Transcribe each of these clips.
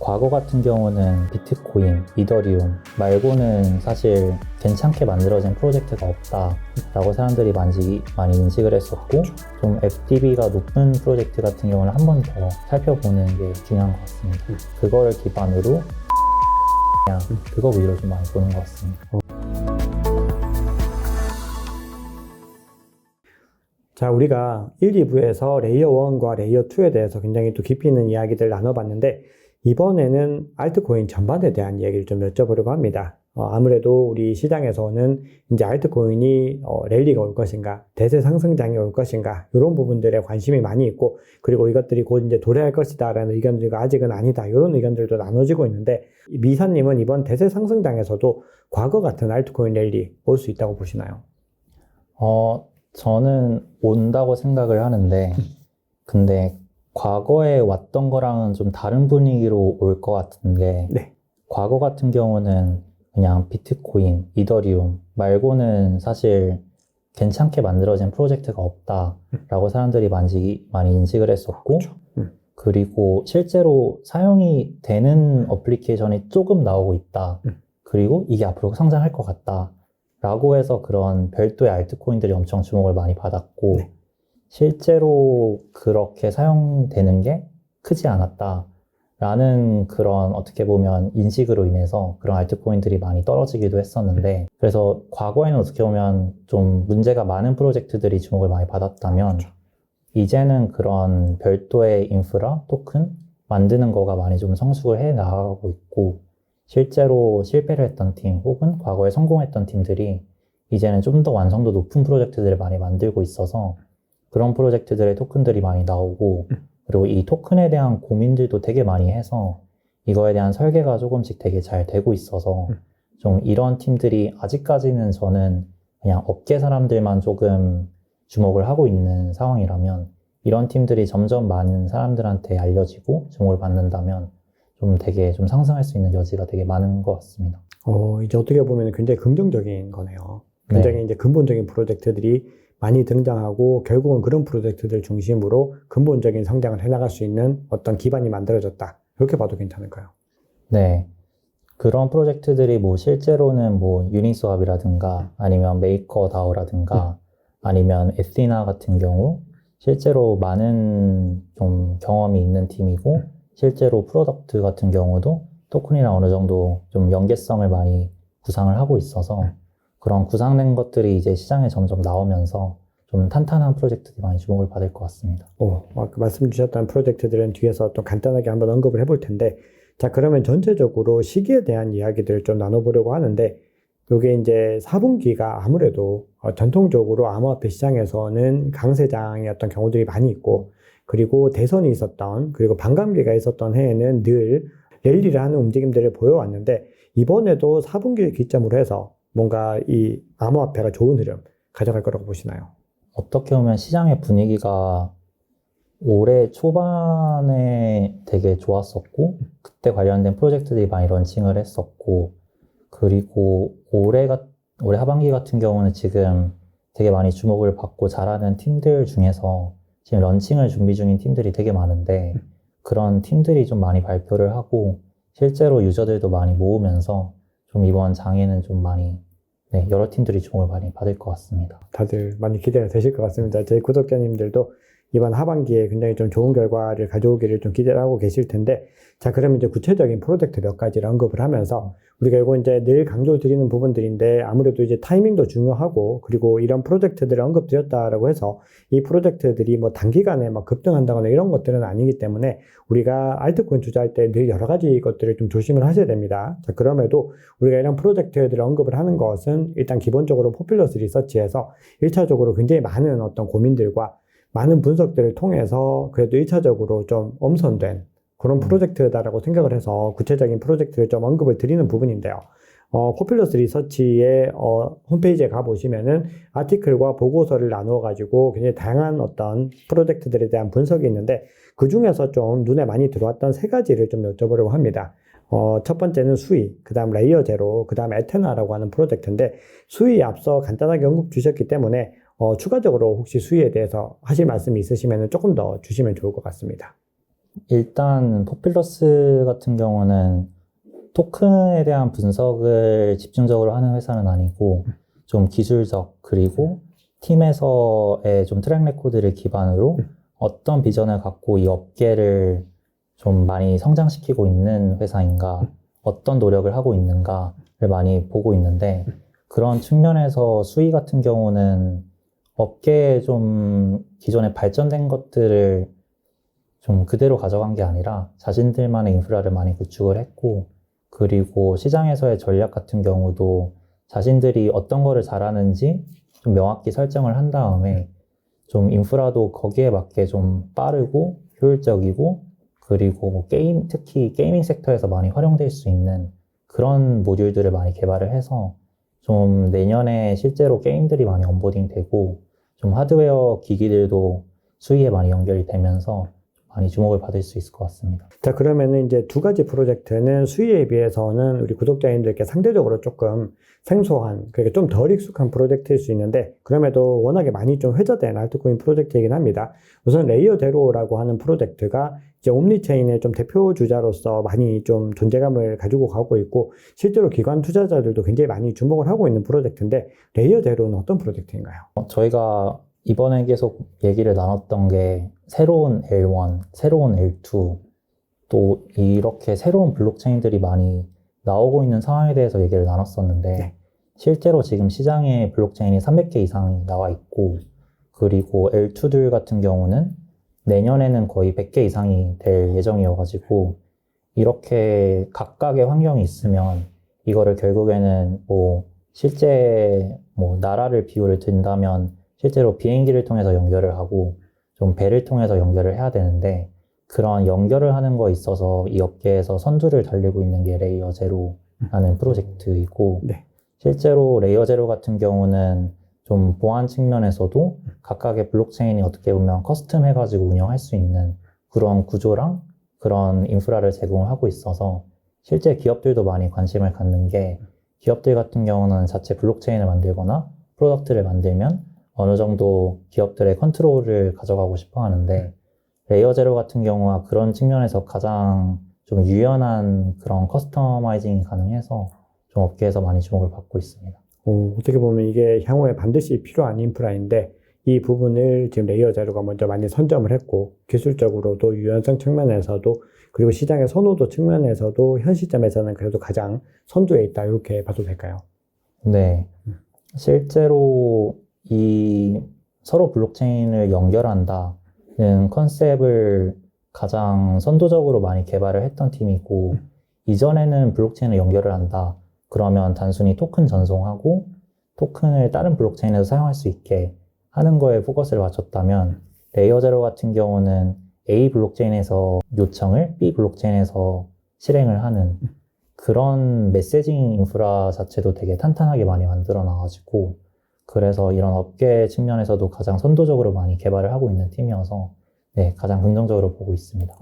과거 같은 경우는 비트코인, 이더리움 말고는 사실 괜찮게 만들어진 프로젝트가 없다라고 사람들이 많이 인식을 했었고, 좀 FTB가 높은 프로젝트 같은 경우는 한 번 더 살펴보는 게 중요한 것 같습니다. 그걸 기반으로 그냥 그거 위로 좀 많이 보는 것 같습니다. 자, 우리가 1, 2부에서 레이어 1과 레이어 2에 대해서 굉장히 또 깊이 있는 이야기들 나눠봤는데, 이번에는 알트코인 전반에 대한 얘기를 좀 여쭤보려고 합니다. 아무래도 우리 시장에서는 이제 알트코인이 랠리가 올 것인가, 대세 상승장이 올 것인가, 이런 부분들에 관심이 많이 있고, 그리고 이것들이 곧 이제 도래할 것이다 라는 의견들과 아직은 아니다, 이런 의견들도 나눠지고 있는데, 미사님은 이번 대세 상승장에서도 과거 같은 알트코인 랠리 올 수 있다고 보시나요? 저는 온다고 생각을 하는데, 근데 과거에 왔던 거랑은 좀 다른 분위기로 올 것 같은 게, 네. 과거 같은 경우는 그냥 비트코인, 이더리움 말고는 사실 괜찮게 만들어진 프로젝트가 없다라고 사람들이 많이 인식을 했었고, 그리고 실제로 사용이 되는 어플리케이션이 조금 나오고 있다. 그리고 이게 앞으로 성장할 것 같다 라고 해서 그런 별도의 알트코인들이 엄청 주목을 많이 받았고, 네. 실제로 그렇게 사용되는 게 크지 않았다라는 그런 어떻게 보면 인식으로 인해서 그런 알트코인들이 많이 떨어지기도 했었는데, 그래서 과거에는 어떻게 보면 좀 문제가 많은 프로젝트들이 주목을 많이 받았다면, 이제는 그런 별도의 인프라, 토큰 만드는 거가 많이 좀 성숙을 해 나가고 있고, 실제로 실패를 했던 팀 혹은 과거에 성공했던 팀들이 이제는 좀 더 완성도 높은 프로젝트들을 많이 만들고 있어서 그런 프로젝트들의 토큰들이 많이 나오고, 그리고 이 토큰에 대한 고민들도 되게 많이 해서 이거에 대한 설계가 조금씩 되게 잘 되고 있어서 좀 이런 팀들이 아직까지는 저는 그냥 업계 사람들만 조금 주목을 하고 있는 상황이라면, 이런 팀들이 점점 많은 사람들한테 알려지고 주목을 받는다면 좀 되게 좀 상승할 수 있는 여지가 되게 많은 것 같습니다. 이제 어떻게 보면 굉장히 긍정적인 거네요. 굉장히 네. 이제 근본적인 프로젝트들이 많이 등장하고, 결국은 그런 프로젝트들 중심으로 근본적인 성장을 해나갈 수 있는 어떤 기반이 만들어졌다, 이렇게 봐도 괜찮을까요? 네. 그런 프로젝트들이 뭐 실제로는 뭐 유니스왑이라든가 아니면 메이커다오라든가 아니면 에시나 같은 경우 실제로 많은 좀 경험이 있는 팀이고, 실제로 프로덕트 같은 경우도 토큰이랑 어느 정도 좀 연계성을 많이 구상을 하고 있어서 그런 구상된 것들이 이제 시장에 점점 나오면서 좀 탄탄한 프로젝트들이 많이 주목을 받을 것 같습니다. 아까 말씀 주셨던 프로젝트들은 뒤에서 또 간단하게 한번 언급을 해볼 텐데, 자, 그러면 전체적으로 시기에 대한 이야기들을 좀 나눠보려고 하는데, 이게 이제 4분기가 아무래도 전통적으로 암호화폐 시장에서는 강세장이었던 경우들이 많이 있고, 그리고 대선이 있었던, 그리고 반감기가 있었던 해에는 늘 랠리를 하는 움직임들을 보여왔는데, 이번에도 4분기를 기점으로 해서 뭔가 이 암호화폐가 좋은 흐름 가져갈 거라고 보시나요? 어떻게 보면 시장의 분위기가 올해 초반에 되게 좋았었고, 그때 관련된 프로젝트들이 많이 런칭을 했었고, 그리고 올해 하반기 같은 경우는 지금 되게 많이 주목을 받고 잘하는 팀들 중에서 지금 런칭을 준비 중인 팀들이 되게 많은데, 그런 팀들이 좀 많이 발표를 하고 실제로 유저들도 많이 모으면서 좀 이번 장에는 좀 많이 여러 팀들이 주목을 많이 받을 것 같습니다. 다들 많이 기대가 되실 것 같습니다. 저희 구독자님들도 이번 하반기에 굉장히 좀 좋은 결과를 가져오기를 좀 기대를 하고 계실 텐데, 자, 그러면 이제 구체적인 프로젝트 몇 가지를 언급을 하면서, 우리가 이거 이제 늘 강조드리는 부분들인데, 아무래도 이제 타이밍도 중요하고, 그리고 이런 프로젝트들을 언급드렸다라고 해서 이 프로젝트들이 뭐 단기간에 막 급등한다거나 이런 것들은 아니기 때문에 우리가 알트코인 투자할 때 늘 여러 가지 것들을 좀 조심을 하셔야 됩니다. 자, 그럼에도 우리가 이런 프로젝트들을 언급을 하는 것은 일단 기본적으로 포퓰러스 리서치에서 1차적으로 굉장히 많은 어떤 고민들과 많은 분석들을 통해서 그래도 1차적으로 좀 엄선된 그런 프로젝트다라고 생각을 해서 구체적인 프로젝트를 좀 언급을 드리는 부분인데요. 포퓰러스 리서치의 홈페이지에 가보시면은 아티클과 보고서를 나누어 가지고 굉장히 다양한 어떤 프로젝트들에 대한 분석이 있는데, 그 중에서 좀 눈에 많이 들어왔던 세 가지를 좀 여쭤보려고 합니다. 첫 번째는 수이, 그 다음 레이어 제로, 그 다음 에테나라고 하는 프로젝트인데, 수이 앞서 간단하게 언급 주셨기 때문에 추가적으로 혹시 수위에 대해서 하실 말씀이 있으시면 조금 더 주시면 좋을 것 같습니다. 일단 포퓰러스 같은 경우는 토큰에 대한 분석을 집중적으로 하는 회사는 아니고 좀 기술적 그리고 팀에서의 좀 트랙 레코드를 기반으로 어떤 비전을 갖고 이 업계를 좀 많이 성장시키고 있는 회사인가, 어떤 노력을 하고 있는가를 많이 보고 있는데 그런 측면에서 수위 같은 경우는 업계에 좀 기존에 발전된 것들을 좀 그대로 가져간 게 아니라 자신들만의 인프라를 많이 구축을 했고 그리고 시장에서의 전략 같은 경우도 자신들이 어떤 거를 잘하는지 좀 명확히 설정을 한 다음에 좀 인프라도 거기에 맞게 좀 빠르고 효율적이고 그리고 뭐 특히 게이밍 섹터에서 많이 활용될 수 있는 그런 모듈들을 많이 개발을 해서 좀 내년에 실제로 게임들이 많이 온보딩 되고 좀 하드웨어 기기들도 수위에 많이 연결이 되면서 많이 주목을 받을 수 있을 것 같습니다. 자, 그러면은 이제 두 가지 프로젝트는 수위에 비해서는 우리 구독자님들께 상대적으로 조금 생소한, 그러니까 좀 덜 익숙한 프로젝트일 수 있는데, 그럼에도 워낙에 많이 좀 회자된 알트코인 프로젝트이긴 합니다. 우선 레이어 제로라고 하는 프로젝트가 이제 옴니체인의 좀 대표 주자로서 많이 좀 존재감을 가지고 가고 있고, 실제로 기관 투자자들도 굉장히 많이 주목을 하고 있는 프로젝트인데, 레이어 제로는 어떤 프로젝트인가요? 저희가 이번에 계속 얘기를 나눴던 게 새로운 L1, 새로운 L2, 또 이렇게 새로운 블록체인들이 많이 나오고 있는 상황에 대해서 얘기를 나눴었는데 네. 실제로 지금 시장에 블록체인이 300개 이상이 나와 있고 그리고 L2들 같은 경우는 내년에는 거의 100개 이상이 될 예정이어가지고 이렇게 각각의 환경이 있으면 이거를 결국에는 뭐 실제 뭐 나라를 비유를 든다면 실제로 비행기를 통해서 연결을 하고 좀 배를 통해서 연결을 해야 되는데 그런 연결을 하는 거에 있어서 이 업계에서 선두를 달리고 있는 게 레이어 제로라는 프로젝트이고 네. 실제로 레이어 제로 같은 경우는 좀 보안 측면에서도 각각의 블록체인이 어떻게 보면 커스텀 해가지고 운영할 수 있는 그런 구조랑 그런 인프라를 제공하고 있어서 실제 기업들도 많이 관심을 갖는 게 기업들 같은 경우는 자체 블록체인을 만들거나 프로덕트를 만들면 어느 정도 기업들의 컨트롤을 가져가고 싶어 하는데 레이어 제로 같은 경우가 그런 측면에서 가장 좀 유연한 그런 커스터마이징이 가능해서 좀 업계에서 많이 주목을 받고 있습니다. 어떻게 보면 이게 향후에 반드시 필요한 인프라인데 이 부분을 지금 레이어 제로가 먼저 많이 선점을 했고 기술적으로도 유연성 측면에서도 그리고 시장의 선호도 측면에서도 현 시점에서는 그래도 가장 선두에 있다 이렇게 봐도 될까요? 네. 실제로 이 서로 블록체인을 연결한다는 컨셉을 가장 선도적으로 많이 개발을 했던 팀이고 이전에는 블록체인을 연결을 한다. 그러면 단순히 토큰 전송하고 토큰을 다른 블록체인에서 사용할 수 있게 하는 거에 포커스를 맞췄다면 레이어 제로 같은 경우는 A 블록체인에서 요청을 B 블록체인에서 실행을 하는 그런 메시징 인프라 자체도 되게 탄탄하게 많이 만들어 놔가지고 그래서 이런 업계 측면에서도 가장 선도적으로 많이 개발을 하고 있는 팀이어서 네, 가장 긍정적으로 보고 있습니다.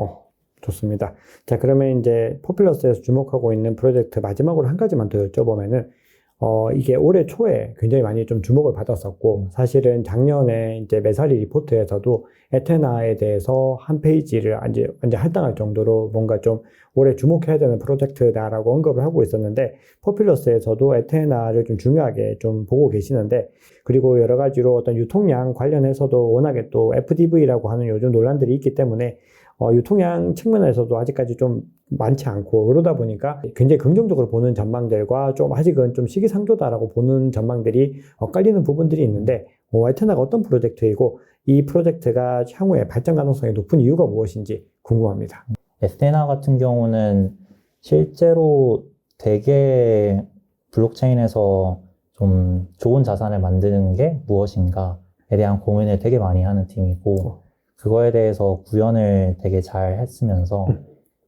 좋습니다. 자, 그러면 이제 포퓰러스에서 주목하고 있는 프로젝트 마지막으로 한 가지만 더 여쭤보면은 이게 올해 초에 굉장히 많이 좀 주목을 받았었고 사실은 작년에 이제 메사리 리포트에서도 에테나에 대해서 한 페이지를 이제 할당할 정도로 뭔가 좀 올해 주목해야 되는 프로젝트다라고 언급을 하고 있었는데 포퓰러스에서도 에테나를 좀 중요하게 좀 보고 계시는데 그리고 여러 가지로 어떤 유통량 관련해서도 워낙에 또 FDV라고 하는 요즘 논란들이 있기 때문에 유통량 측면에서도 아직까지 좀 많지 않고 그러다 보니까 굉장히 긍정적으로 보는 전망들과 좀 아직은 좀 시기상조다라고 보는 전망들이 엇갈리는 부분들이 있는데 에테나가 어떤 프로젝트이고 이 프로젝트가 향후에 발전 가능성이 높은 이유가 무엇인지 궁금합니다. 에테나 같은 경우는 실제로 되게 블록체인에서 좀 좋은 자산을 만드는 게 무엇인가에 대한 고민을 되게 많이 하는 팀이고 그거에 대해서 구현을 되게 잘 했으면서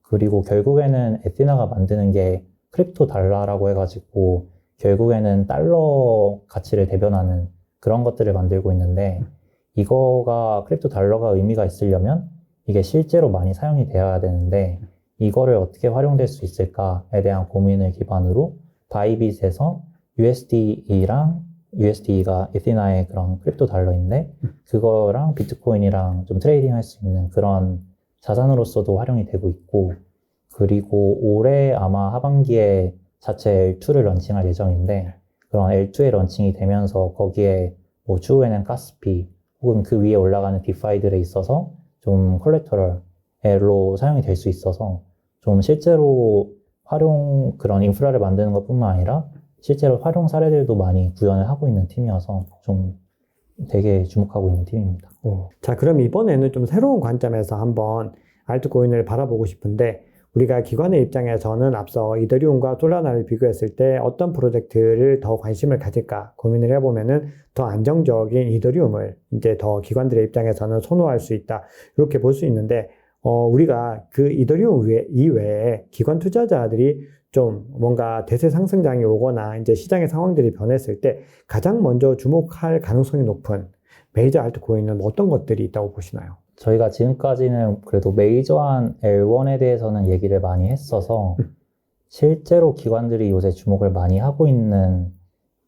그리고 결국에는 에테나가 만드는 게 크립토 달러라고 해가지고 결국에는 달러 가치를 대변하는 그런 것들을 만들고 있는데 이거가 크립토 달러가 의미가 있으려면 이게 실제로 많이 사용이 되어야 되는데 이거를 어떻게 활용될 수 있을까에 대한 고민을 기반으로 바이빗에서 USD가 에테나의 그런 크립토 달러인데 그거랑 비트코인이랑 좀 트레이딩 할 수 있는 그런 자산으로서도 활용이 되고 있고, 그리고 올해 아마 하반기에 자체 L2를 런칭할 예정인데, 그런 L2의 런칭이 되면서 거기에 뭐 추후에는 가스피 혹은 그 위에 올라가는 디파이들에 있어서 좀 콜레터럴로 사용이 될 수 있어서 좀 실제로 그런 인프라를 만드는 것뿐만 아니라 실제로 활용 사례들도 많이 구현을 하고 있는 팀이어서 좀 되게 주목하고 있는 팀입니다. 자, 그럼 이번에는 좀 새로운 관점에서 한번 알트코인을 바라보고 싶은데, 우리가 기관의 입장에서는 앞서 이더리움과 솔라나를 비교했을 때 어떤 프로젝트를 더 관심을 가질까 고민을 해보면은 더 안정적인 이더리움을 이제 더 기관들의 입장에서는 선호할 수 있다. 이렇게 볼 수 있는데, 우리가 그 이더리움 이외에 기관 투자자들이 좀 뭔가 대세 상승장이 오거나 이제 시장의 상황들이 변했을 때 가장 먼저 주목할 가능성이 높은 메이저 알트코인은 어떤 것들이 있다고 보시나요? 저희가 지금까지는 그래도 메이저한 L1에 대해서는 얘기를 많이 했어서 실제로 기관들이 요새 주목을 많이 하고 있는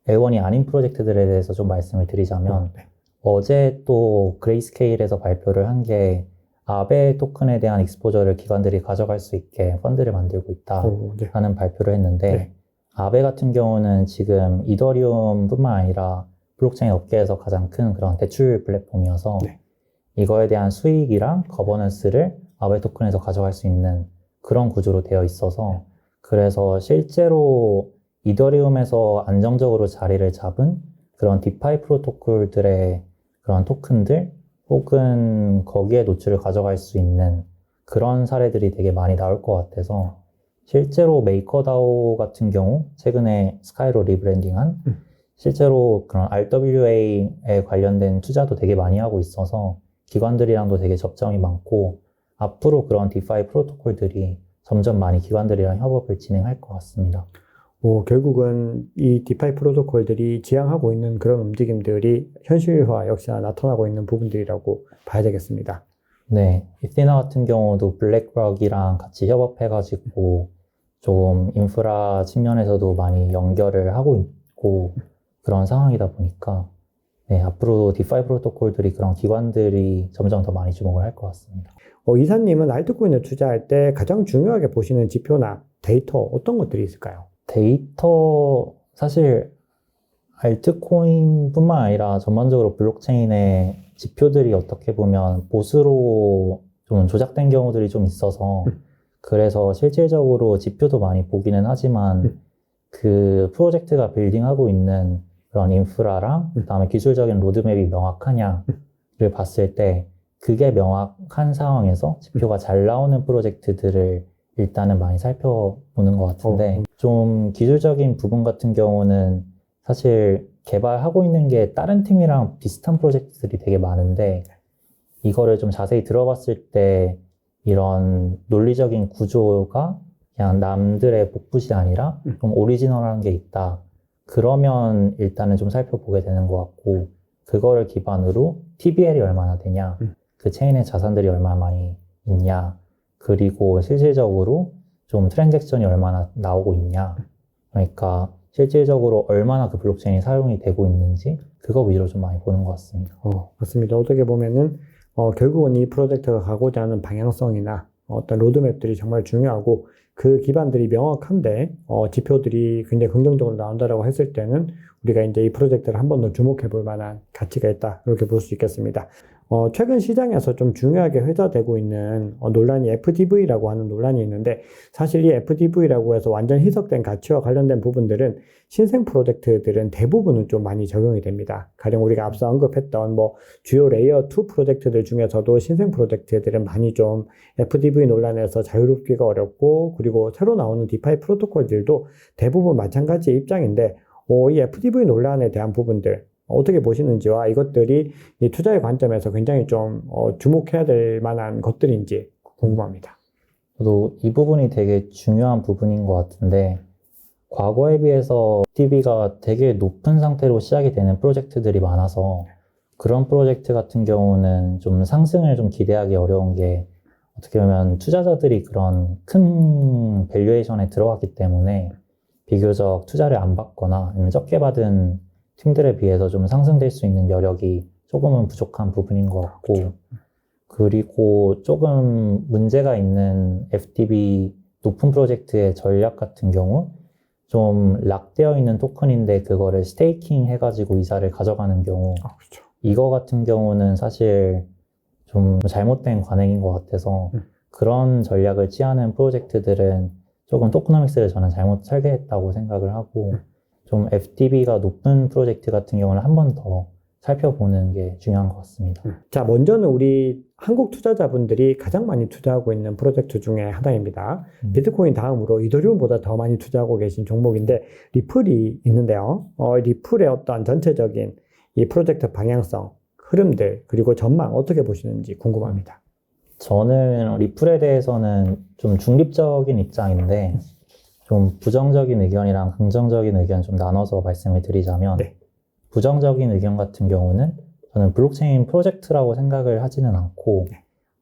L1이 아닌 프로젝트들에 대해서 좀 말씀을 드리자면 어제 또 그레이스케일에서 발표를 한 게 아베 토큰에 대한 익스포저를 기관들이 가져갈 수 있게 펀드를 만들고 있다라는 발표를 했는데 아베 같은 경우는 지금 이더리움뿐만 아니라 블록체인 업계에서 가장 큰 그런 대출 플랫폼이어서 이거에 대한 수익이랑 거버넌스를 아베 토큰에서 가져갈 수 있는 그런 구조로 되어 있어서 그래서 실제로 이더리움에서 안정적으로 자리를 잡은 그런 디파이 프로토콜들의 그런 토큰들 혹은 거기에 노출을 가져갈 수 있는 그런 사례들이 되게 많이 나올 것 같아서 실제로 메이커다오 같은 경우 최근에 스카이로 리브랜딩한 실제로 그런 RWA에 관련된 투자도 되게 많이 하고 있어서 기관들이랑도 되게 접점이 많고 앞으로 그런 디파이 프로토콜들이 점점 많이 기관들이랑 협업을 진행할 것 같습니다. 결국은 이 디파이 프로토콜들이 지향하고 있는 그런 움직임들이 현실화 역시나 나타나고 있는 부분들이라고 봐야 되겠습니다. 네, 이티나 같은 경우도 블랙록이랑 같이 협업해가지고 좀 인프라 측면에서도 많이 연결을 하고 있고 그런 상황이다 보니까 네, 앞으로 디파이 프로토콜들이 그런 기관들이 점점 더 많이 주목을 할 것 같습니다. 이사님은 알트코인을 투자할 때 가장 중요하게 보시는 지표나 데이터 어떤 것들이 있을까요? 데이터 사실 알트코인뿐만 아니라 전반적으로 블록체인의 지표들이 어떻게 보면 보수로 좀 조작된 경우들이 좀 있어서 그래서 실질적으로 지표도 많이 보기는 하지만 그 프로젝트가 빌딩하고 있는 그런 인프라랑 그다음에 기술적인 로드맵이 명확하냐를 봤을 때 그게 명확한 상황에서 지표가 잘 나오는 프로젝트들을 일단은 많이 살펴보는 것 같은데 좀 기술적인 부분 같은 경우는 사실 개발하고 있는 게 다른 팀이랑 비슷한 프로젝트들이 되게 많은데 이거를 좀 자세히 들어봤을 때 이런 논리적인 구조가 그냥 남들의 복붙이 아니라 좀 오리지널한 게 있다. 그러면 일단은 좀 살펴보게 되는 것 같고 그거를 기반으로 TVL이 얼마나 되냐, 그 체인의 자산들이 얼마나 많이 있냐, 그리고 실질적으로 좀 트랜잭션이 얼마나 나오고 있냐, 그러니까 실질적으로 얼마나 그 블록체인이 사용이 되고 있는지 그거 위주로 좀 많이 보는 것 같습니다. 맞습니다. 어떻게 보면은 결국은 이 프로젝트가 가고자 하는 방향성이나 어떤 로드맵들이 정말 중요하고 그 기반들이 명확한데 지표들이 굉장히 긍정적으로 나온다라고 했을 때는 우리가 이제 이 프로젝트를 한 번 더 주목해 볼 만한 가치가 있다 이렇게 볼 수 있겠습니다. 최근 시장에서 좀 중요하게 회자되고 있는 논란이 FDV라고 하는 논란이 있는데 사실 이 FDV라고 해서 완전 희석된 가치와 관련된 부분들은 신생 프로젝트들은 대부분은 좀 많이 적용이 됩니다. 가령 우리가 앞서 언급했던 뭐 주요 레이어 2 프로젝트들 중에서도 신생 프로젝트들은 많이 좀 FDV 논란에서 자유롭기가 어렵고 그리고 새로 나오는 디파이 프로토콜들도 대부분 마찬가지 입장인데 이 FDV 논란에 대한 부분들 어떻게 보시는지와 이것들이 이 투자의 관점에서 굉장히 좀 주목해야 될 만한 것들인지 궁금합니다. 저도 이 부분이 되게 중요한 부분인 것 같은데 과거에 비해서 FDV가 되게 높은 상태로 시작이 되는 프로젝트들이 많아서 그런 프로젝트 같은 경우는 좀 상승을 좀 기대하기 어려운 게 어떻게 보면 투자자들이 그런 큰 밸류에이션에 들어갔기 때문에 비교적 투자를 안 받거나 아니면 적게 받은 팀들에 비해서 좀 상승될 수 있는 여력이 조금은 부족한 부분인 것 같고 그리고 조금 문제가 있는 FTB 높은 프로젝트의 전략 같은 경우 좀 락되어 있는 토큰인데 그거를 스테이킹 해가지고 이자를 가져가는 경우 그렇죠. 이거 같은 경우는 사실 좀 잘못된 관행인 것 같아서 그런 전략을 취하는 프로젝트들은 조금 토크노믹스를 저는 잘못 설계했다고 생각을 하고 좀 FTB가 높은 프로젝트 같은 경우는 한 번 더 살펴보는 게 중요한 것 같습니다. 자, 먼저는 우리 한국 투자자분들이 가장 많이 투자하고 있는 프로젝트 중에 하나입니다. 비트코인 다음으로 이더리움보다 더 많이 투자하고 계신 종목인데 리플이 있는데요. 리플의 어떤 전체적인 이 프로젝트 방향성, 흐름들, 그리고 전망 어떻게 보시는지 궁금합니다. 저는 리플에 대해서는 좀 중립적인 입장인데 좀 부정적인 의견이랑 긍정적인 의견 좀 나눠서 말씀을 드리자면 네. 부정적인 의견 같은 경우는 저는 블록체인 프로젝트라고 생각을 하지는 않고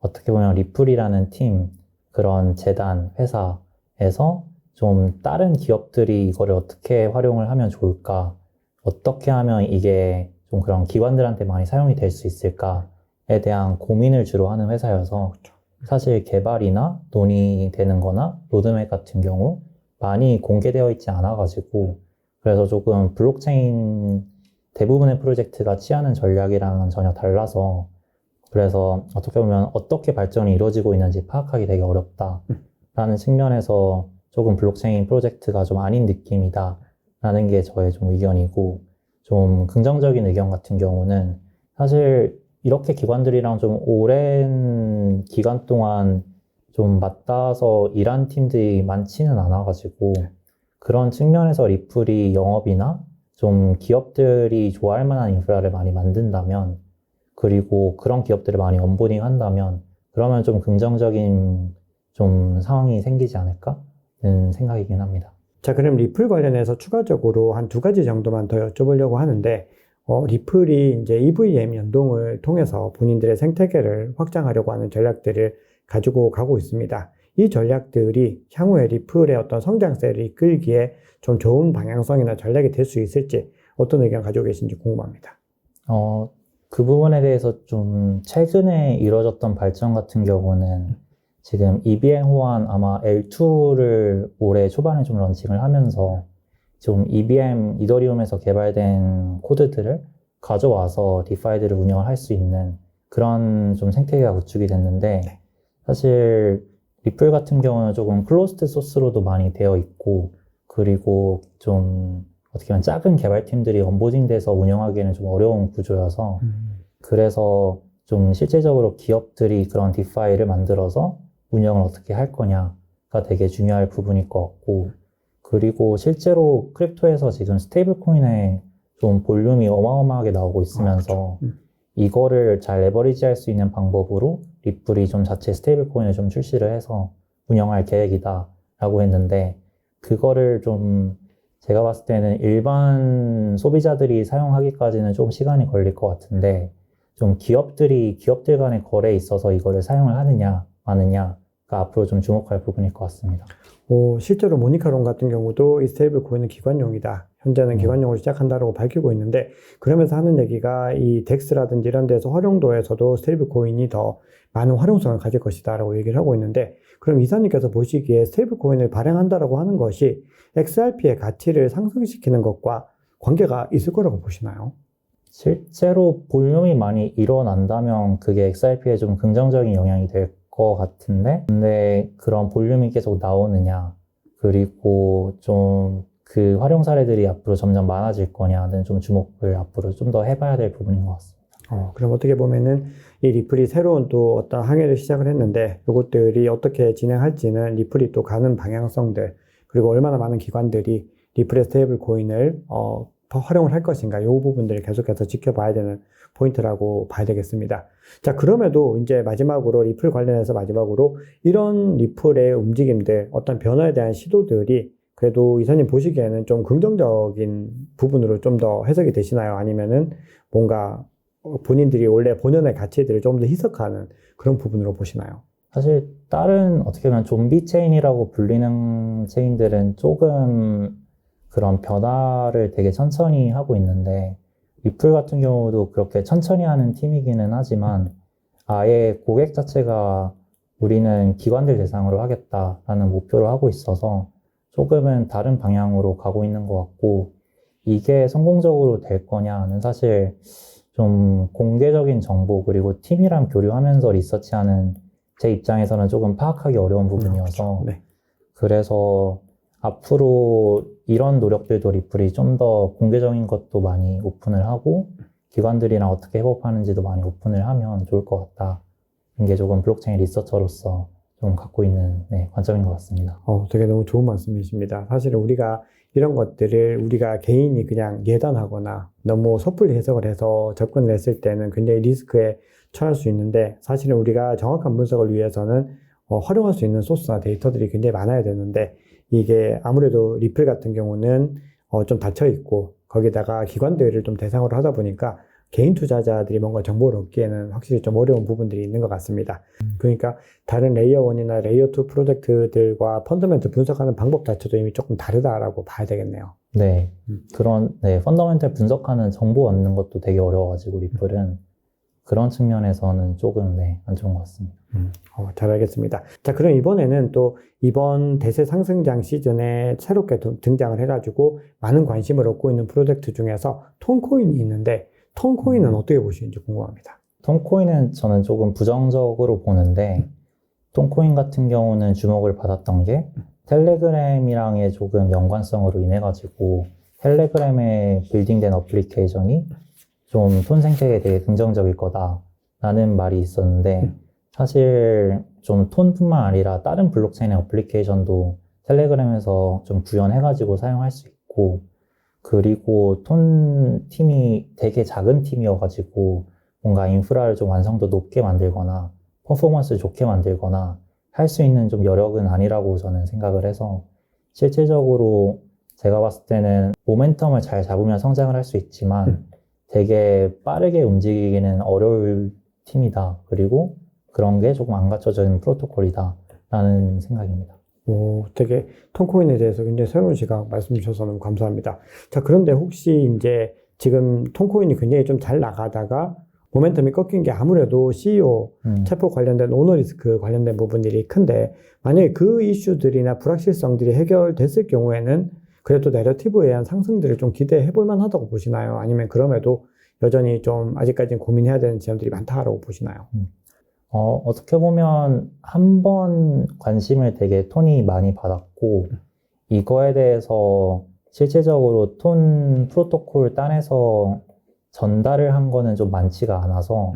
어떻게 보면 리플이라는 팀, 그런 재단, 회사에서 좀 다른 기업들이 이거를 어떻게 활용을 하면 좋을까, 어떻게 하면 이게 좀 그런 기관들한테 많이 사용이 될 수 있을까에 대한 고민을 주로 하는 회사여서 사실 개발이나 논의되는 거나 로드맵 같은 경우 많이 공개되어 있지 않아가지고 그래서 조금 블록체인 대부분의 프로젝트가 취하는 전략이랑은 전혀 달라서 그래서 어떻게 보면 어떻게 발전이 이루어지고 있는지 파악하기 되게 어렵다라는 측면에서 조금 블록체인 프로젝트가 좀 아닌 느낌이다라는 게 저의 좀 의견이고 좀 긍정적인 의견 같은 경우는 사실 이렇게 기관들이랑 좀 오랜 기간 동안 좀 맞닿아서 일한 팀들이 많지는 않아가지고 그런 측면에서 리플이 영업이나 좀 기업들이 좋아할 만한 인프라를 많이 만든다면 그리고 그런 기업들을 많이 언보딩 한다면 그러면 좀 긍정적인 좀 상황이 생기지 않을까는 생각이긴 합니다. 자, 그럼 리플 관련해서 추가적으로 한 두 가지 정도만 더 여쭤보려고 하는데 리플이 이제 EVM 연동을 통해서 본인들의 생태계를 확장하려고 하는 전략들을 가지고 가고 있습니다. 이 전략들이 향후에 리플의 어떤 성장세를 이끌기에 좀 좋은 방향성이나 전략이 될 수 있을지 어떤 의견 가지고 계신지 궁금합니다. 그 부분에 대해서 좀 최근에 이루어졌던 발전 같은 경우는 지금 EVM 호환 아마 L2를 올해 초반에 좀 런칭을 하면서 좀 EVM 이더리움에서 개발된 코드들을 가져와서 디파이드를 운영을 할 수 있는 그런 좀 생태계가 구축이 됐는데 사실 리플 같은 경우는 조금 클로스드 소스로도 많이 되어 있고 그리고 좀 어떻게 보면 작은 개발팀들이 언보딩돼서 운영하기에는 좀 어려운 구조여서 그래서 좀 실제적으로 기업들이 그런 디파이를 만들어서 운영을 어떻게 할 거냐가 되게 중요할 부분일 것 같고 그리고 실제로 크립토에서 지금 스테이블 코인에 좀 볼륨이 어마어마하게 나오고 있으면서 이거를 잘 레버리지 할 수 있는 방법으로 리플이 좀 자체 스테이블 코인을 좀 출시를 해서 운영할 계획이다 라고 했는데 그거를 좀 제가 봤을 때는 일반 소비자들이 사용하기까지는 좀 시간이 걸릴 것 같은데 좀 기업들 간의 거래에 있어서 이거를 사용을 하느냐 마느냐가 앞으로 좀 주목할 부분일 것 같습니다. 실제로 모니카론 같은 경우도 이 스테이블 코인은 기관용이다. 현재는 기관용으로 시작한다고 밝히고 있는데 그러면서 하는 얘기가 이 덱스라든지 이런 데서 활용도에서도 스테이블 코인이 더 많은 활용성을 가질 것이다 라고 얘기를 하고 있는데 그럼 이사님께서 보시기에 스테이블 코인을 발행한다라고 하는 것이 XRP의 가치를 상승시키는 것과 관계가 있을 거라고 보시나요? 실제로 볼륨이 많이 일어난다면 그게 XRP에 좀 긍정적인 영향이 될 것 같은데 근데 그런 볼륨이 계속 나오느냐 그리고 좀 그 활용 사례들이 앞으로 점점 많아질 거냐는 좀 주목을 앞으로 좀 더 해봐야 될 부분인 것 같습니다. 그럼 어떻게 보면은 이 리플이 새로운 또 어떤 항해를 시작을 했는데 이것들이 어떻게 진행할지는 리플이 또 가는 방향성들 그리고 얼마나 많은 기관들이 리플의 스테이블 코인을 활용을 할 것인가 이 부분들을 계속해서 지켜봐야 되는 포인트라고 봐야 되겠습니다. 자, 그럼에도 이제 마지막으로 리플 관련해서 마지막으로 이런 리플의 움직임들 어떤 변화에 대한 시도들이 그래도 이사님 보시기에는 좀 긍정적인 부분으로 좀 더 해석이 되시나요? 아니면은 뭔가 본인들이 원래 본연의 가치들을 좀 더 희석하는 그런 부분으로 보시나요? 사실 다른 어떻게 보면 좀비 체인이라고 불리는 체인들은 조금 그런 변화를 되게 천천히 하고 있는데 리플 같은 경우도 그렇게 천천히 하는 팀이기는 하지만 아예 고객 자체가 우리는 기관들 대상으로 하겠다라는 목표를 하고 있어서 조금은 다른 방향으로 가고 있는 것 같고, 이게 성공적으로 될 거냐는 사실 좀 공개적인 정보 그리고 팀이랑 교류하면서 리서치하는 제 입장에서는 조금 파악하기 어려운 부분이어서 네. 그래서 앞으로 이런 노력들도 리플이 좀 더 공개적인 것도 많이 오픈을 하고 기관들이랑 어떻게 협업하는지도 많이 오픈을 하면 좋을 것 같다. 이게 조금 블록체인 리서처로서 좀 갖고 있는 관점인 것 같습니다. 되게 너무 좋은 말씀이십니다. 사실은 우리가 이런 것들을 우리가 개인이 그냥 예단하거나 너무 섣불리 해석을 해서 접근을 했을 때는 굉장히 리스크에 처할 수 있는데, 사실은 우리가 정확한 분석을 위해서는 활용할 수 있는 소스나 데이터들이 굉장히 많아야 되는데, 이게 아무래도 리플 같은 경우는 좀 닫혀 있고 거기다가 기관들을 좀 대상으로 하다 보니까 개인 투자자들이 뭔가 정보를 얻기에는 확실히 좀 어려운 부분들이 있는 것 같습니다. 그러니까 다른 레이어 1이나 레이어 2 프로젝트들과 펀더멘털 분석하는 방법 자체도 이미 조금 다르다라고 봐야 되겠네요. 네, 그런 펀더멘털 분석하는 정보 얻는 것도 되게 어려워가지고 리플은 그런 측면에서는 조금 안 좋은 것 같습니다. 잘 알겠습니다. 자, 그럼 이번에는 또 이번 대세 상승장 시즌에 새롭게 등장을 해가지고 많은 관심을 얻고 있는 프로젝트 중에서 톤코인이 있는데, 톤코인은 어떻게 보시는지 궁금합니다. 톤코인은 저는 조금 부정적으로 보는데, 톤코인 같은 경우는 주목을 받았던 게 텔레그램이랑의 조금 연관성으로 인해가지고 텔레그램에 빌딩된 어플리케이션이 좀 톤 생태계에 되게 긍정적일 거다라는 말이 있었는데, 사실 좀 톤뿐만 아니라 다른 블록체인의 어플리케이션도 텔레그램에서 좀 구현해가지고 사용할 수 있고, 그리고 톤 팀이 되게 작은 팀이어가지고 뭔가 인프라를 좀 완성도 높게 만들거나 퍼포먼스 좋게 만들거나 할 수 있는 좀 여력은 아니라고 저는 생각을 해서, 실질적으로 제가 봤을 때는 모멘텀을 잘 잡으면 성장을 할 수 있지만 되게 빠르게 움직이기는 어려울 팀이다. 그리고 그런 게 조금 안 갖춰져 있는 프로토콜이다 라는 생각입니다. 되게 톤코인에 대해서 굉장히 새로운 시각 말씀 주셔서 너무 감사합니다. 자, 그런데 혹시 이제 지금 톤코인이 굉장히 좀 잘 나가다가 모멘텀이 꺾인 게 아무래도 CEO 체포 관련된 오너 리스크 관련된 부분들이 큰데, 만약에 그 이슈들이나 불확실성들이 해결됐을 경우에는 그래도 내러티브에 의한 상승들을 좀 기대해 볼 만하다고 보시나요? 아니면 그럼에도 여전히 좀 아직까지는 고민해야 되는 지점들이 많다라고 보시나요? 어떻게 보면 한 번 관심을 되게 톤이 많이 받았고, 이거에 대해서 실질적으로 톤 프로토콜 딴에서 전달을 한 거는 좀 많지가 않아서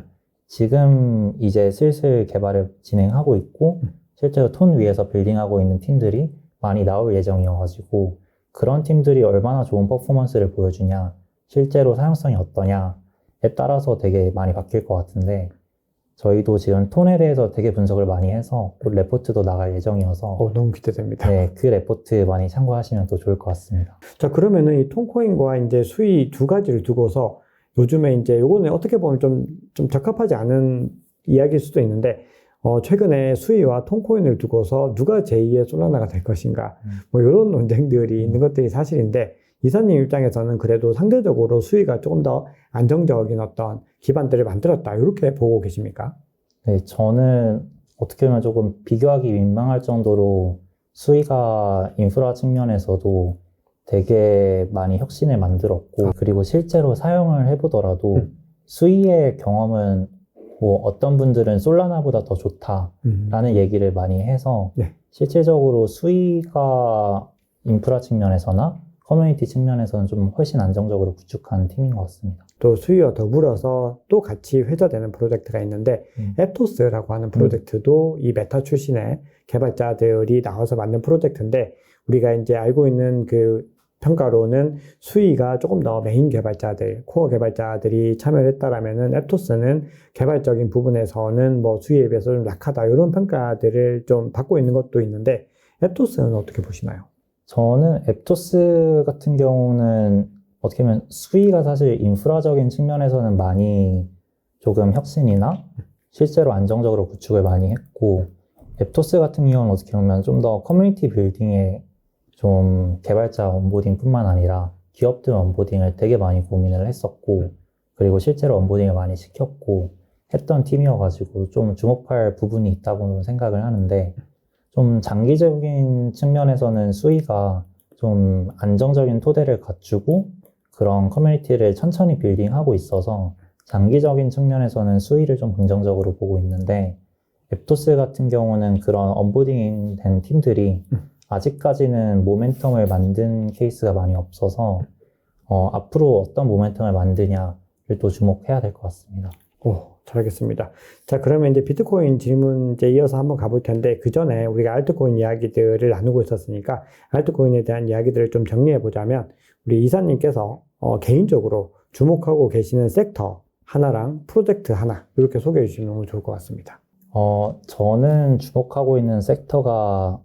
지금 이제 슬슬 개발을 진행하고 있고, 실제로 톤 위에서 빌딩하고 있는 팀들이 많이 나올 예정이어가지고, 그런 팀들이 얼마나 좋은 퍼포먼스를 보여주냐, 실제로 사용성이 어떠냐에 따라서 되게 많이 바뀔 것 같은데, 저희도 지금 톤에 대해서 되게 분석을 많이 해서 곧 레포트도 나갈 예정이어서 너무 기대됩니다. 그 레포트 많이 참고하시면 또 좋을 것 같습니다. 자, 그러면은 이 톤코인과 이제 수위 두 가지를 두고서 요즘에 이제 요거는 어떻게 보면 좀 적합하지 않은 이야기일 수도 있는데, 최근에 수위와 톤코인을 두고서 누가 제2의 솔라나가 될 것인가, 뭐 이런 논쟁들이 있는 것들이 사실인데, 이사님 입장에서는 그래도 상대적으로 수위가 조금 더 안정적인 어떤 기반들을 만들었다, 이렇게 보고 계십니까? 네, 저는 어떻게 보면 조금 비교하기 민망할 정도로 수위가 인프라 측면에서도 되게 많이 혁신을 만들었고, 그리고 실제로 사용을 해보더라도 수위의 경험은 뭐 어떤 분들은 솔라나보다 더 좋다라는 얘기를 많이 해서 실질적으로 수위가 인프라 측면에서나 커뮤니티 측면에서는 좀 훨씬 안정적으로 구축한 팀인 것 같습니다. 또 수위와 더불어서 또 같이 회자되는 프로젝트가 있는데, 에토스라고 하는 프로젝트도 이 메타 출신의 개발자들이 나와서 만든 프로젝트인데, 우리가 이제 알고 있는 그 평가로는 수위가 조금 더 메인 개발자들, 코어 개발자들이 참여를 했다라면은 에토스는 개발적인 부분에서는 뭐 수위에 비해서 좀 약하다, 이런 평가들을 좀 받고 있는 것도 있는데, 에토스는 어떻게 보시나요? 저는 에토스 같은 경우는 어떻게 보면 수위가 사실 인프라적인 측면에서는 많이 조금 혁신이나 실제로 안정적으로 구축을 많이 했고, 에토스 같은 경우는 어떻게 보면 좀 더 커뮤니티 빌딩에 좀 개발자 온보딩 뿐만 아니라 기업들 온보딩을 되게 많이 고민을 했었고, 그리고 실제로 온보딩을 많이 시켰고, 했던 팀이어가지고 좀 주목할 부분이 있다고 생각을 하는데, 좀 장기적인 측면에서는 수위가 좀 안정적인 토대를 갖추고 그런 커뮤니티를 천천히 빌딩하고 있어서 장기적인 측면에서는 수위를 좀 긍정적으로 보고 있는데, 앱토스 같은 경우는 그런 언보딩 된 팀들이 아직까지는 모멘텀을 만든 케이스가 많이 없어서 앞으로 어떤 모멘텀을 만드냐를 또 주목해야 될 것 같습니다. 잘 알겠습니다. 자, 그러면 이제 비트코인 질문 이제 이어서 한번 가볼 텐데, 그 전에 우리가 알트코인 이야기들을 나누고 있었으니까, 알트코인에 대한 이야기들을 좀 정리해 보자면, 우리 이사님께서 개인적으로 주목하고 계시는 섹터 하나랑 프로젝트 하나, 이렇게 소개해 주시면 너무 좋을 것 같습니다. 저는 주목하고 있는 섹터가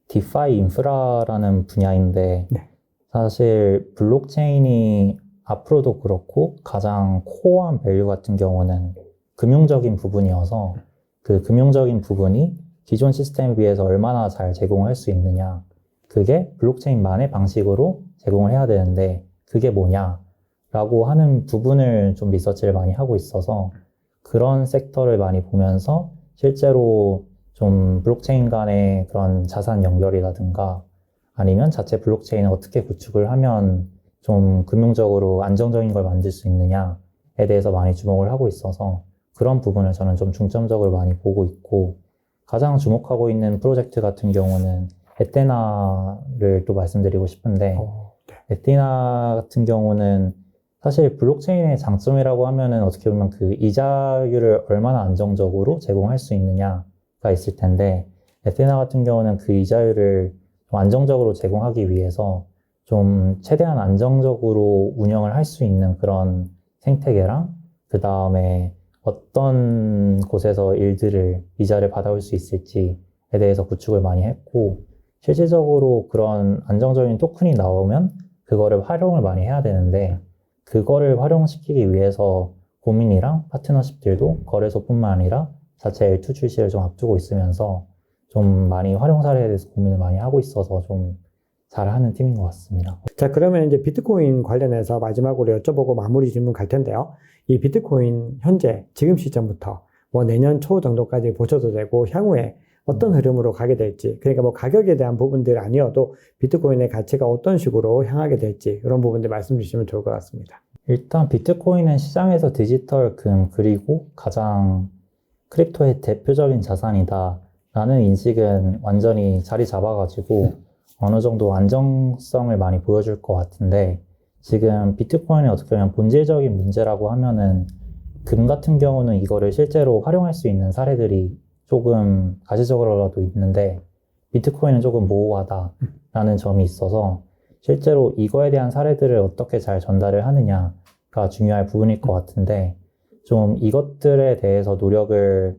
디파이 인프라라는 분야인데, 네. 사실 블록체인이 앞으로도 그렇고 가장 코어한 밸류 같은 경우는 금융적인 부분이어서 그 금융적인 부분이 기존 시스템에 비해서 얼마나 잘 제공할 수 있느냐, 그게 블록체인만의 방식으로 제공을 해야 되는데 그게 뭐냐라고 하는 부분을 좀 리서치를 많이 하고 있어서 그런 섹터를 많이 보면서 실제로 좀 블록체인 간의 그런 자산 연결이라든가 아니면 자체 블록체인을 어떻게 구축을 하면 좀 금융적으로 안정적인 걸 만들 수 있느냐에 대해서 많이 주목을 하고 있어서 그런 부분을 저는 좀 중점적으로 많이 보고 있고, 가장 주목하고 있는 프로젝트 같은 경우는 에테나를 또 말씀드리고 싶은데, 에테나 같은 경우는 사실 블록체인의 장점이라고 하면은 어떻게 보면 그 이자율을 얼마나 안정적으로 제공할 수 있느냐가 있을 텐데, 에테나 같은 경우는 그 이자율을 좀 안정적으로 제공하기 위해서 좀 최대한 안정적으로 운영을 할 수 있는 그런 생태계랑 그 다음에 어떤 곳에서 이자를 받아올 수 있을지에 대해서 구축을 많이 했고, 실질적으로 그런 안정적인 토큰이 나오면 그거를 활용을 많이 해야 되는데, 그거를 활용시키기 위해서 고민이랑 파트너십들도 거래소뿐만 아니라 자체 L2 출시를 좀 앞두고 있으면서 좀 많이 활용 사례에 대해서 고민을 많이 하고 있어서 좀 잘하는 팀인 것 같습니다. 자, 그러면 이제 비트코인 관련해서 마지막으로 여쭤보고 마무리 질문 갈 텐데요. 이 비트코인 현재 지금 시점부터 뭐 내년 초 정도까지 보셔도 되고, 향후에 어떤 흐름으로 가게 될지, 그러니까 뭐 가격에 대한 부분들 아니어도 비트코인의 가치가 어떤 식으로 향하게 될지, 이런 부분들 말씀 주시면 좋을 것 같습니다. 일단 비트코인은 시장에서 디지털 금 그리고 가장 크립토의 대표적인 자산이다 라는 인식은 완전히 자리 잡아가지고 어느 정도 안정성을 많이 보여줄 것 같은데, 지금 비트코인이 어떻게 보면 본질적인 문제라고 하면은 금 같은 경우는 이거를 실제로 활용할 수 있는 사례들이 조금 가시적으로라도 있는데 비트코인은 조금 모호하다라는 점이 있어서 실제로 이거에 대한 사례들을 어떻게 잘 전달을 하느냐가 중요할 부분일 것 같은데, 좀 이것들에 대해서 노력을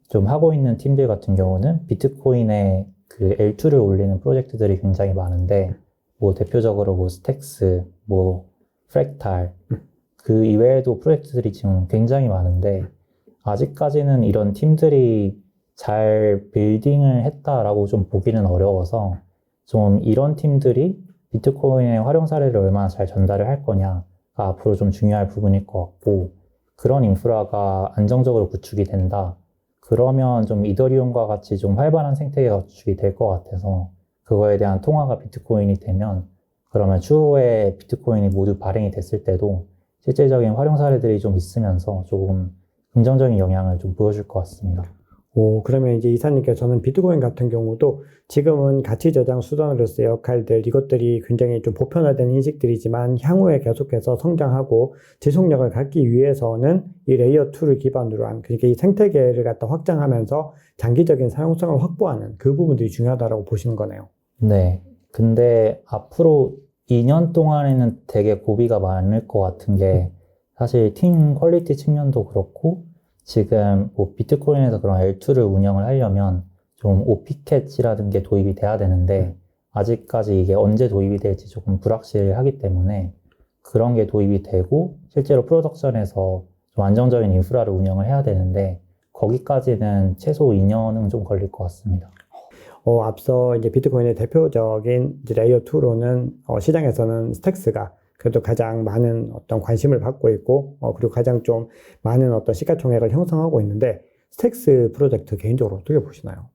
좀 하고 있는 팀들 같은 경우는 비트코인의 그 L2를 올리는 프로젝트들이 굉장히 많은데, 뭐 대표적으로 뭐 스택스, 뭐 프랙탈, 그 이외에도 프로젝트들이 지금 굉장히 많은데 아직까지는 이런 팀들이 잘 빌딩을 했다라고 좀 보기는 어려워서 좀 이런 팀들이 비트코인의 활용 사례를 얼마나 잘 전달을 할 거냐가 앞으로 좀 중요할 부분일 것 같고, 그런 인프라가 안정적으로 구축이 된다 그러면 좀 이더리움과 같이 좀 활발한 생태계가 구축이 될 것 같아서 그거에 대한 통화가 비트코인이 되면 그러면 추후에 비트코인이 모두 발행이 됐을 때도 실질적인 활용 사례들이 좀 있으면서 조금 긍정적인 영향을 좀 보여줄 것 같습니다. 그러면 이제 이사님께서 저는 비트코인 같은 경우도 지금은 가치 저장 수단으로서의 역할들, 이것들이 굉장히 좀 보편화된 인식들이지만 향후에 계속해서 성장하고 지속력을 갖기 위해서는 이 레이어 2를 기반으로 한, 그러니까 이 생태계를 갖다 확장하면서 장기적인 사용성을 확보하는 그 부분들이 중요하다고 보시는 거네요. 네. 근데 앞으로 2년 동안에는 되게 고비가 많을 것 같은 게, 사실 팀 퀄리티 측면도 그렇고 지금 뭐 비트코인에서 그런 L2를 운영을 하려면 좀 OPCAT이라는 게 도입이 돼야 되는데 아직까지 이게 언제 도입이 될지 조금 불확실하기 때문에 그런 게 도입이 되고 실제로 프로덕션에서 좀 안정적인 인프라를 운영을 해야 되는데 거기까지는 최소 2년은 좀 걸릴 것 같습니다. 앞서 이제 비트코인의 대표적인 이제 레이어 2로는 시장에서는 스택스가 그래도 가장 많은 어떤 관심을 받고 있고, 그리고 가장 좀 많은 어떤 시가총액을 형성하고 있는데, 스택스 프로젝트 개인적으로 어떻게 보시나요?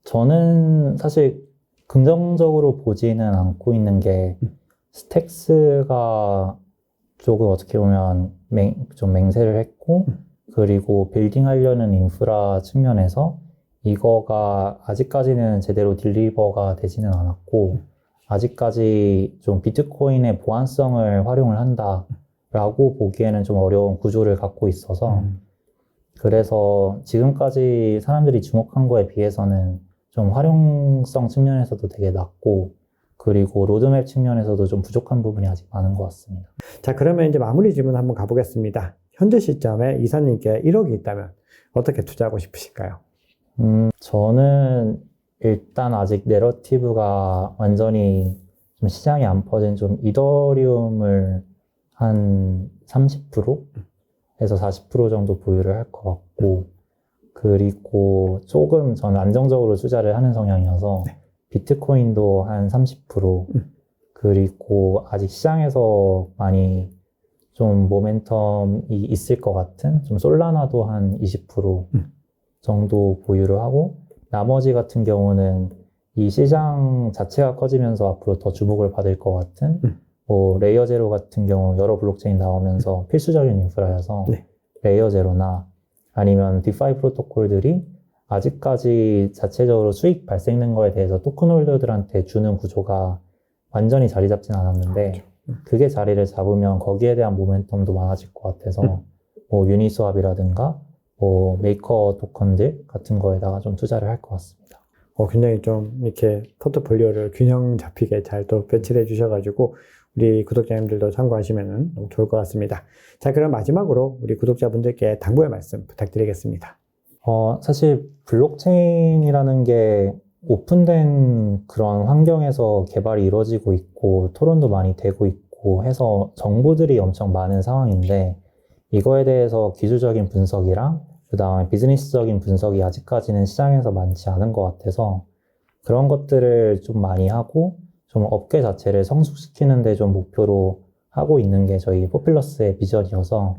저는 사실 긍정적으로 보지는 않고 있는 게 스택스가 조금 어떻게 보면 좀 맹세를 했고, 그리고 빌딩하려는 인프라 측면에서 이거가 아직까지는 제대로 딜리버가 되지는 않았고, 아직까지 좀 비트코인의 보안성을 활용을 한다라고 보기에는 좀 어려운 구조를 갖고 있어서, 그래서 지금까지 사람들이 주목한 거에 비해서는 좀 활용성 측면에서도 되게 낮고, 그리고 로드맵 측면에서도 좀 부족한 부분이 아직 많은 것 같습니다. 자, 그러면 이제 마무리 질문 한번 가보겠습니다. 현재 시점에 이사님께 1억이 있다면 어떻게 투자하고 싶으실까요? 저는 일단 아직 내러티브가 완전히 좀 시장이 안 퍼진 좀 이더리움을 한 30%에서 40% 정도 보유를 할 것 같고, 그리고 조금 저는 안정적으로 투자를 하는 성향이어서 비트코인도 한 30%, 그리고 아직 시장에서 많이 좀 모멘텀이 있을 것 같은 좀 솔라나도 한 20% 정도 보유를 하고, 나머지 같은 경우는 이 시장 자체가 커지면서 앞으로 더 주목을 받을 것 같은 뭐 레이어 제로 같은 경우 여러 블록체인 나오면서 필수적인 인프라여서 레이어 제로나 아니면 디파이 프로토콜들이 아직까지 자체적으로 수익 발생된 거에 대해서 토큰 홀더들한테 주는 구조가 완전히 자리 잡진 않았는데, 그게 자리를 잡으면 거기에 대한 모멘텀도 많아질 것 같아서 뭐 유니스왑이라든가 뭐 메이커 토큰들 같은 거에다가 좀 투자를 할 것 같습니다. 굉장히 좀 이렇게 포트폴리오를 균형 잡히게 잘 또 배치를 해주셔가지고 우리 구독자님들도 참고하시면 너무 좋을 것 같습니다. 자, 그럼 마지막으로 우리 구독자분들께 당부의 말씀 부탁드리겠습니다. 사실 블록체인이라는 게 오픈된 그런 환경에서 개발이 이루어지고 있고 토론도 많이 되고 있고 해서 정보들이 엄청 많은 상황인데, 이거에 대해서 기술적인 분석이랑 그 다음에 비즈니스적인 분석이 아직까지는 시장에서 많지 않은 것 같아서 그런 것들을 좀 많이 하고 좀 업계 자체를 성숙시키는 데 좀 목표로 하고 있는 게 저희 포퓰러스의 비전이어서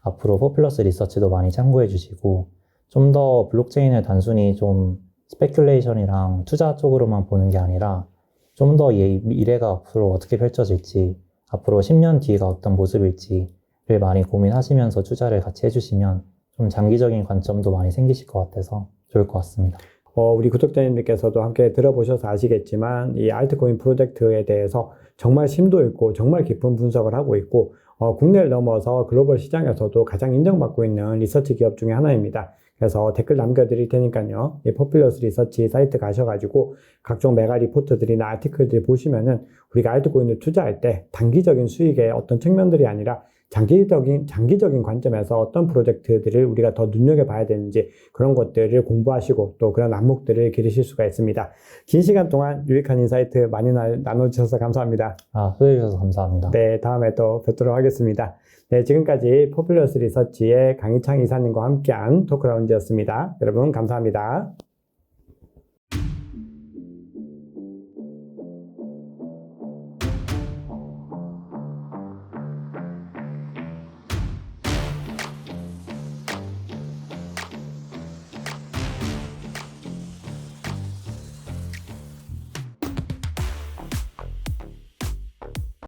앞으로 포퓰러스 리서치도 많이 참고해 주시고, 좀 더 블록체인을 단순히 좀 스페큘레이션이랑 투자 쪽으로만 보는 게 아니라 좀 더 미래가 앞으로 어떻게 펼쳐질지, 앞으로 10년 뒤가 어떤 모습일지를 많이 고민하시면서 투자를 같이 해주시면 좀 장기적인 관점도 많이 생기실 것 같아서 좋을 것 같습니다. 우리 구독자님들께서도 함께 들어보셔서 아시겠지만 이 알트코인 프로젝트에 대해서 정말 심도 있고 정말 깊은 분석을 하고 있고, 국내를 넘어서 글로벌 시장에서도 가장 인정받고 있는 리서치 기업 중에 하나입니다. 그래서 댓글 남겨드릴 테니까요, 이 포퓰러스 리서치 사이트 가셔가지고 각종 메가 리포트들이나 아티클들 보시면은 우리가 알트코인을 투자할 때 단기적인 수익의 어떤 측면들이 아니라 장기적인 관점에서 어떤 프로젝트들을 우리가 더 눈여겨봐야 되는지 그런 것들을 공부하시고 또 그런 안목들을 기르실 수가 있습니다. 긴 시간 동안 유익한 인사이트 많이 나눠주셔서 감사합니다. 소개해주셔서 감사합니다. 네, 다음에 또 뵙도록 하겠습니다. 네, 지금까지 포퓰러스 리서치의 강희창 이사님과 함께한 토크라운지였습니다. 여러분 감사합니다.